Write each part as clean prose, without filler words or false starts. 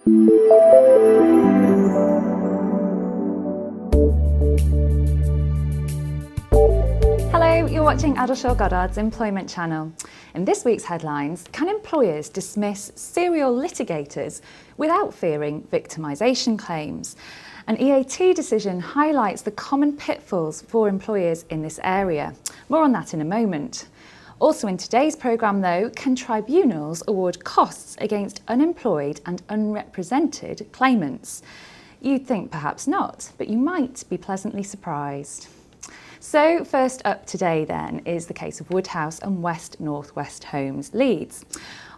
Hello, you're watching Addleshaw Goddard's Employment Channel. In this week's headlines, can employers dismiss serial litigators without fearing victimisation claims? An EAT decision highlights the common pitfalls for employers in this area. More on that in a moment. Also in today's programme though, can tribunals award costs against unemployed and unrepresented claimants? You'd think perhaps not, but you might be pleasantly surprised. So first up today then is the case of Woodhouse and West North West Homes, Leeds.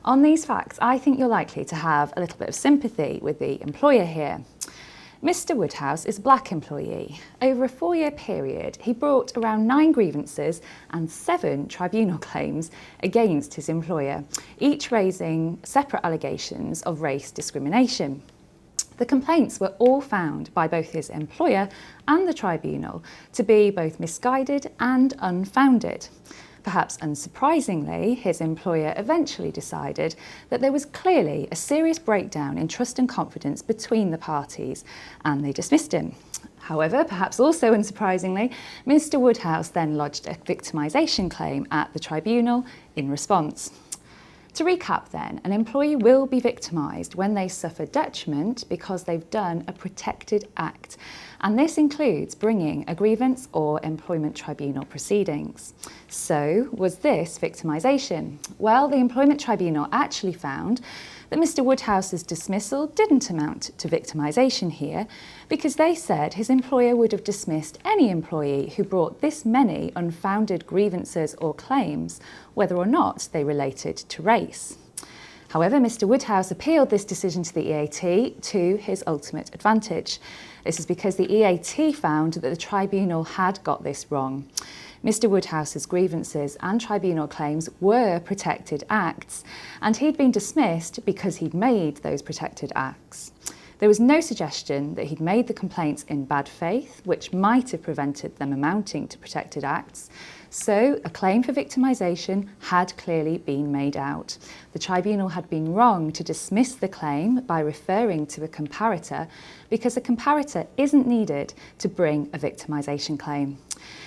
On these facts, I think you're likely to have a little bit of sympathy with the employer here. Mr Woodhouse is a black employee. Over a 4-year period, he brought around 9 grievances and 7 tribunal claims against his employer, each raising separate allegations of race discrimination. The complaints were all found by both his employer and the tribunal to be both misguided and unfounded. Perhaps unsurprisingly, his employer eventually decided that there was clearly a serious breakdown in trust and confidence between the parties, and they dismissed him. However, perhaps also unsurprisingly, Mr Woodhouse then lodged a victimisation claim at the tribunal in response. To recap then, an employee will be victimised when they suffer detriment because they've done a protected act, and this includes bringing a grievance or employment tribunal proceedings. So, was this victimisation? Well, the employment tribunal actually found that Mr Woodhouse's dismissal didn't amount to victimisation here because they said his employer would have dismissed any employee who brought this many unfounded grievances or claims, whether or not they related to race. However, Mr Woodhouse appealed this decision to the EAT to his ultimate advantage. This is because the EAT found that the tribunal had got this wrong. Mr Woodhouse's grievances and tribunal claims were protected acts, and he'd been dismissed because he'd made those protected acts. There was no suggestion that he'd made the complaints in bad faith, which might have prevented them amounting to protected acts. So a claim for victimisation had clearly been made out. The tribunal had been wrong to dismiss the claim by referring to a comparator because a comparator isn't needed to bring a victimisation claim.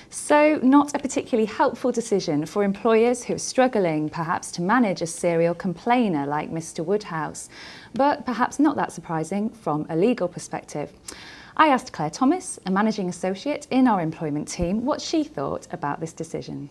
So not a particularly helpful decision for employers who are struggling perhaps to manage a serial complainer like Mr Woodhouse, but perhaps not that surprising from a legal perspective. I asked Claire Thomas, a managing associate in our employment team, what she thought about this decision.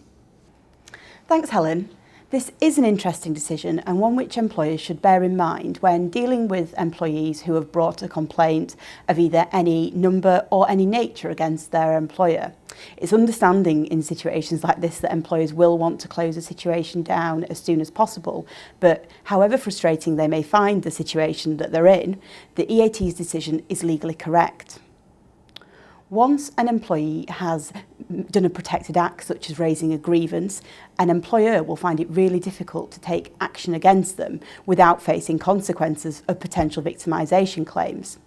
Thanks, Helen. This is an interesting decision and one which employers should bear in mind when dealing with employees who have brought a complaint of either any number or any nature against their employer. It's understanding in situations like this that employers will want to close a situation down as soon as possible, but however frustrating they may find the situation that they're in, the EAT's decision is legally correct. Once an employee has done a protected act, such as raising a grievance, an employer will find it really difficult to take action against them without facing consequences of potential victimisation claims.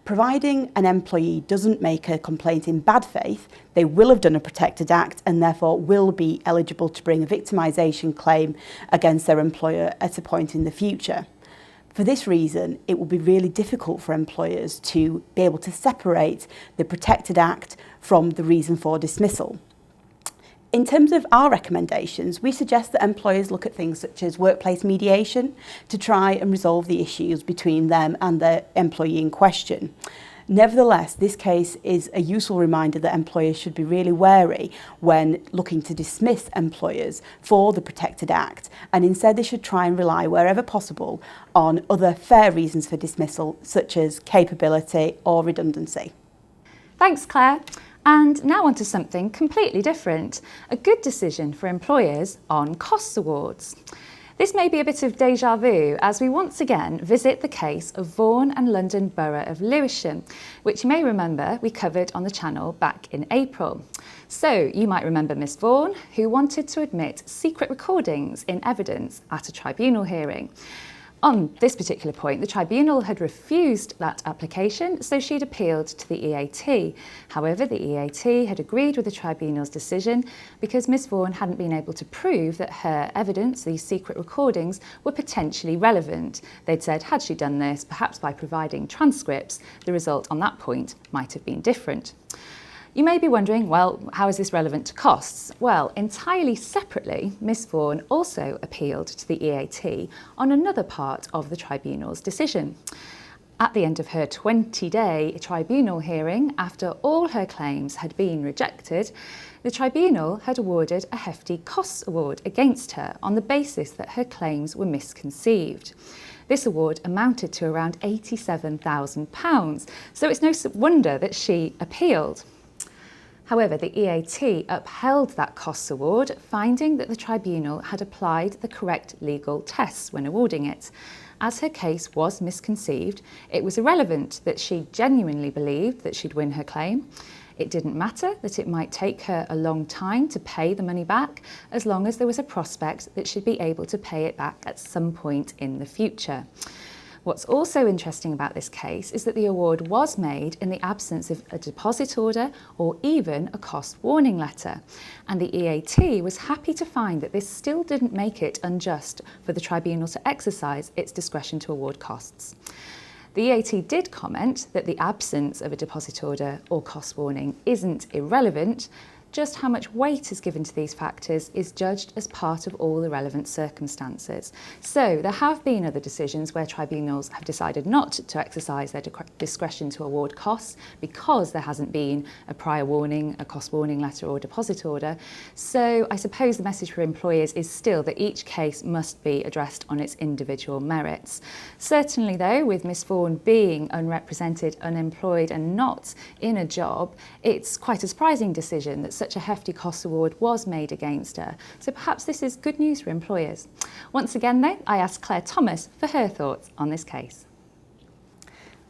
Providing an employee doesn't make a complaint in bad faith, they will have done a protected act and therefore will be eligible to bring a victimisation claim against their employer at a point in the future. For this reason, it will be really difficult for employers to be able to separate the protected act from the reason for dismissal. In terms of our recommendations, we suggest that employers look at things such as workplace mediation to try and resolve the issues between them and the employee in question. Nevertheless, this case is a useful reminder that employers should be really wary when looking to dismiss employers for the protected act, and instead they should try and rely wherever possible on other fair reasons for dismissal, such as capability or redundancy. Thanks, Claire. And now on to something completely different, a good decision for employers on costs awards. This may be a bit of déjà vu as we once again visit the case of Vaughan and London Borough of Lewisham, which you may remember we covered on the channel back in April. So you might remember Miss Vaughan, who wanted to admit secret recordings in evidence at a tribunal hearing. On this particular point, the tribunal had refused that application, so she'd appealed to the EAT. However, the EAT had agreed with the tribunal's decision because Ms Vaughan hadn't been able to prove that her evidence, these secret recordings, were potentially relevant. They'd said, had she done this, perhaps by providing transcripts, the result on that point might have been different. You may be wondering, well, how is this relevant to costs? Well, entirely separately, Ms Vaughan also appealed to the EAT on another part of the tribunal's decision. At the end of her 20-day tribunal hearing, after all her claims had been rejected, the tribunal had awarded a hefty costs award against her on the basis that her claims were misconceived. This award amounted to around £87,000, so it's no wonder that she appealed. However, the EAT upheld that costs award, finding that the tribunal had applied the correct legal tests when awarding it. As her case was misconceived, it was irrelevant that she genuinely believed that she'd win her claim. It didn't matter that it might take her a long time to pay the money back, as long as there was a prospect that she'd be able to pay it back at some point in the future. What's also interesting about this case is that the award was made in the absence of a deposit order or even a cost warning letter. And the EAT was happy to find that this still didn't make it unjust for the tribunal to exercise its discretion to award costs. The EAT did comment that the absence of a deposit order or cost warning isn't irrelevant. Just how much weight is given to these factors is judged as part of all the relevant circumstances. So there have been other decisions where tribunals have decided not to exercise their discretion to award costs because there hasn't been a prior warning, a cost warning letter or deposit order. So I suppose the message for employers is still that each case must be addressed on its individual merits. Certainly though, with Ms Vaughan being unrepresented, unemployed and not in a job, it's quite a surprising decision that such a hefty cost award was made against her. So perhaps this is good news for employers. Once again though, I asked Claire Thomas for her thoughts on this case.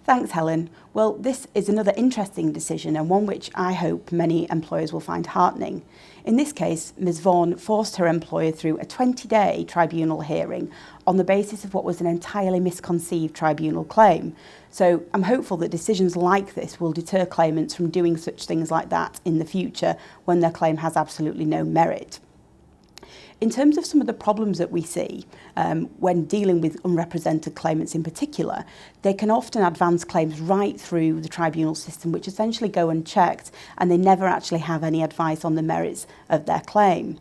Thanks, Helen. Well, this is another interesting decision and one which I hope many employers will find heartening. In this case, Ms Vaughan forced her employer through a 20-day tribunal hearing on the basis of what was an entirely misconceived tribunal claim. So I'm hopeful that decisions like this will deter claimants from doing such things like that in the future when their claim has absolutely no merit. In terms of some of the problems that we see when dealing with unrepresented claimants in particular, they can often advance claims right through the tribunal system which essentially go unchecked and they never actually have any advice on the merits of their claim.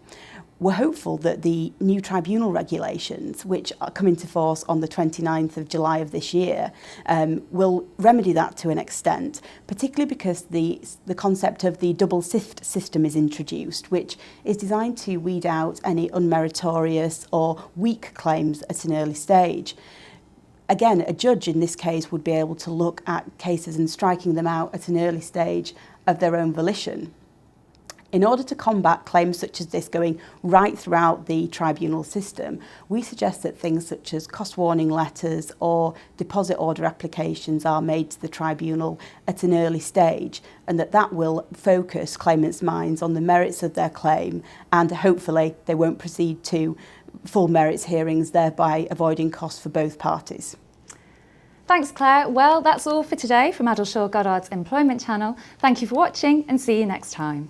We're hopeful that the new tribunal regulations, which come into force on the 29th of July of this year, will remedy that to an extent, particularly because the concept of the double sift system is introduced, which is designed to weed out any unmeritorious or weak claims at an early stage. Again, a judge in this case would be able to look at cases and striking them out at an early stage of their own volition. In order to combat claims such as this going right throughout the tribunal system, we suggest that things such as cost warning letters or deposit order applications are made to the tribunal at an early stage, and that will focus claimants' minds on the merits of their claim, and hopefully they won't proceed to full merits hearings, thereby avoiding costs for both parties. Thanks, Claire. Well, that's all for today from Addleshaw Goddard's Employment Channel. Thank you for watching and see you next time.